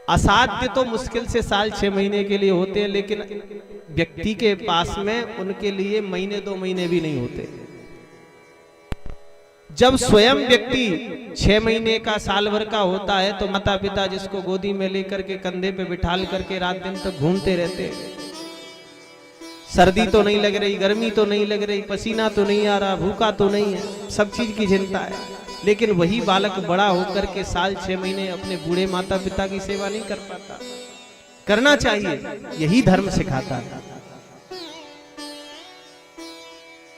असाध्य तो मुश्किल से साल 6 महीने के लिए होते हैं, लेकिन व्यक्ति के पास में उनके लिए महीने 2 महीने भी नहीं होते। जब स्वयं व्यक्ति 6 महीने का साल भर का होता है तो माता पिता जिसको गोदी में लेकर के कंधे पे बिठाल करके रात दिन तक घूमते रहते हैं। सर्दी तो नहीं लग रही, गर्मी तो नहीं लग रही, पसीना तो नहीं आ रहा, भूखा तो नहीं है, सब चीज की चिंता है। लेकिन वही बालक बड़ा होकर के साल 6 महीने अपने बूढ़े माता पिता की सेवा नहीं कर पाता। करना चाहिए, यही धर्म सिखाता है,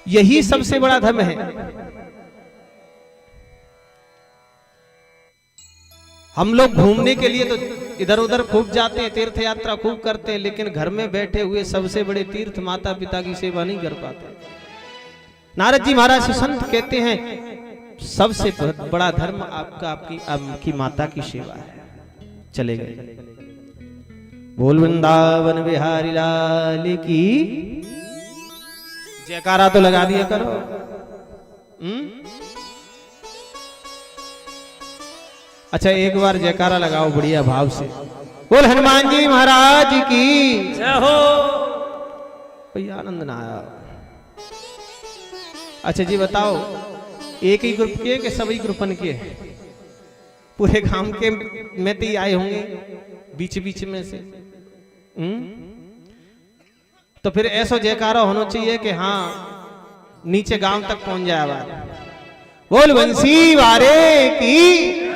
यही सबसे बड़ा धर्म है। हम लोग घूमने के लिए तो इधर उधर खूब जाते हैं, तीर्थ यात्रा खूब करते हैं, लेकिन घर में बैठे हुए सबसे बड़े तीर्थ माता पिता की सेवा नहीं कर पाते। नारद जी महाराज संत कहते हैं सबसे बड़ा धर्म आपकी माता की सेवा है। चले गए। बोल वृंदावन बिहारी लाल की जयकारा तो लगा दिया करो। अच्छा एक बार जयकारा लगाओ बढ़िया भाव से। बोल हनुमान जी महाराज की जय हो। कोई आनंद ना आया। अच्छा जी बताओ, एक ही ग्रुप के कि सभी ग्रुपन के? पूरे गांव के में तो आए होंगे बीच बीच में से। तो फिर ऐसा जयकारा होना चाहिए कि हाँ नीचे गांव तक पहुंच जाए आवाज। बोल बंसी वारे की।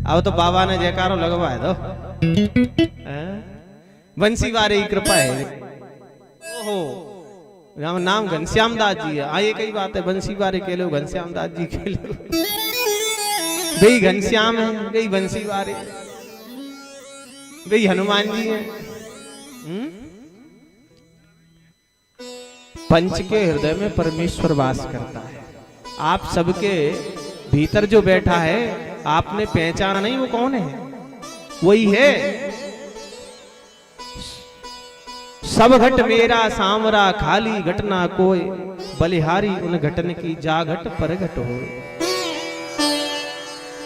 अब तो बाबा ने जयकारो लगवाए दो। बंसी वारे की कृपा है। ओहो नाम घनश्याम दास जी है। आइए कई बात है, बंसी वारे के लो, घनश्याम दास जी के लो। वही घनश्याम है, वही बंसी वारे, वही हनुमान जी है। पंच के हृदय में परमेश्वर वास करता है। आप सबके भीतर जो बैठा है आपने पहचाना नहीं वो कौन है? वही है। सब घट मेरा सामरा खाली घटना कोय, बलिहारी उन घटन की जा घट पर घट हो।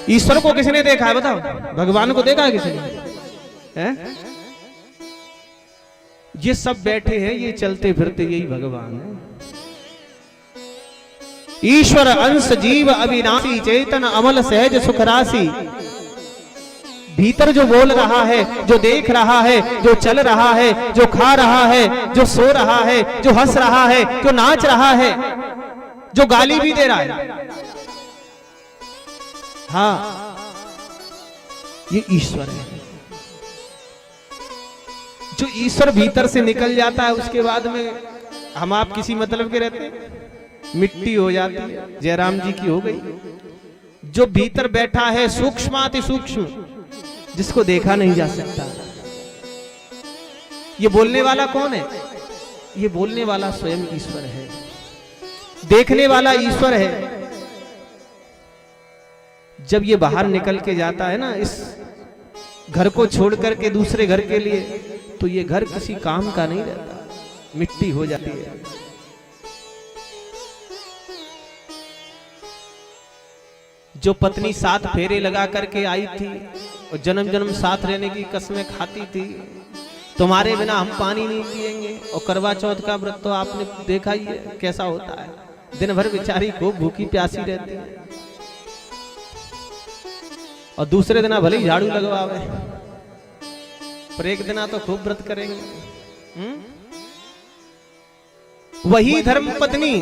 ईश्वर को किसने देखा है बताओ? भगवान को देखा है किसने? है? ये सब बैठे हैं, ये चलते फिरते यही भगवान है। ईश्वर अंश जीव अविनाशी चेतन अमल सहज सुख राशि। भीतर जो बोल रहा है, जो देख रहा है, जो चल रहा है, जो खा रहा है, जो सो रहा है, जो हंस रहा है, जो नाच रहा है, जो गाली भी दे रहा है, हाँ ये ईश्वर है। जो ईश्वर भीतर से निकल जाता है उसके बाद में हम आप किसी मतलब के रहते हैं, मिट्टी हो जाती है। जयराम जी की हो गई। जो भीतर बैठा है सूक्ष्माति सूक्ष्म, जिसको देखा नहीं जा सकता। ये बोलने वाला कौन है? ये बोलने वाला स्वयं ईश्वर है, देखने वाला ईश्वर है। जब ये बाहर निकल के जाता है ना इस घर को छोड़ करके दूसरे घर के लिए, तो ये घर किसी काम का नहीं रहता, मिट्टी हो जाती है। जो पत्नी 7 फेरे लगा करके आई थी और जन्म जन्म साथ रहने की कसमें खाती थी, तुम्हारे बिना हम पानी नहीं पिएंगे। और करवा चौथ का व्रत तो आपने देखा ही है कैसा होता है। दिन भर बेचारी खूब भूखी प्यासी रहती है और दूसरे दिन भले ही झाड़ू लगवावे, पर एक दिन तो खूब व्रत करेंगे। वही धर्म पत्नी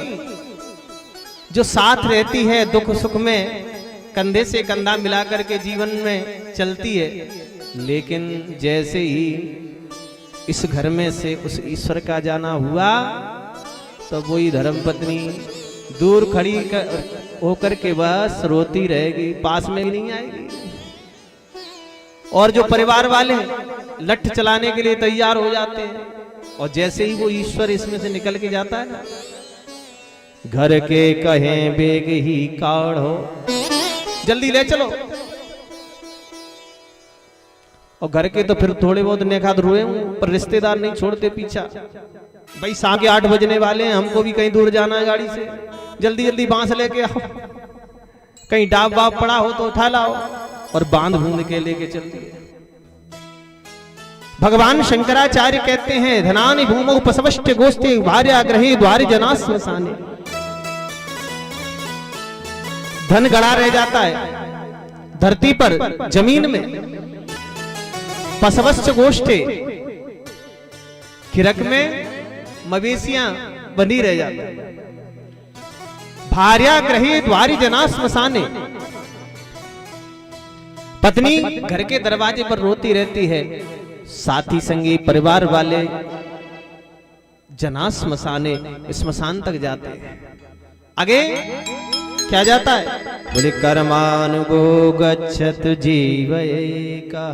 जो साथ रहती है दुख सुख में, कंधे से कंधा मिलाकर के जीवन में चलती है, लेकिन जैसे ही इस घर में से उस ईश्वर का जाना हुआ तो वही धर्म पत्नी दूर खड़ी होकर के बस रोती रहेगी, पास में भी नहीं आएगी। और जो परिवार वाले लठ चलाने के लिए तैयार हो जाते हैं, और जैसे ही वो ईश्वर इसमें से निकल के जाता है ना, घर के कहें बेग ही काढ़ो, जल्दी ले चलो। और घर के तो फिर थोड़े बहुत नेकाद रोए हूं, पर रिश्तेदार नहीं छोड़ते पीछा। भाई शाम के 8 बजने वाले हैं, हमको भी कहीं दूर जाना है गाड़ी से, जल्दी जल्दी बांस लेके आओ। कहीं डाब वाब पड़ा हो तो उठा लाओ और बांध बूंद के लेके चलती है। भगवान शंकराचार्य कहते हैं धनानि भूमौ पसवश्च गोष्ठे भार्याग्रहे द्वारि जना श्मशाने। धन गड़ा रह जाता है धरती पर जमीन में, पसवश्च गोष्ठे खिरक में मवेशियां बंधी रह जाती है, भार्याग्रहे द्वारि जना श्मशाने। पत्नी घर के दरवाजे पर रोती रहती है, साथी संगी परिवार वाले जना श्मशाने श्मशान तक जाते हैं। आगे क्या जाता है? बोले कर्मानुगो गच्छत जीवैका।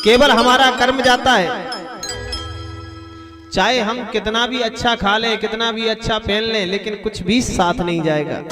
केवल हमारा कर्म जाता है, चाहे हम कितना भी अच्छा खा लें, कितना भी अच्छा पहन लें, लेकिन कुछ भी साथ नहीं जाएगा।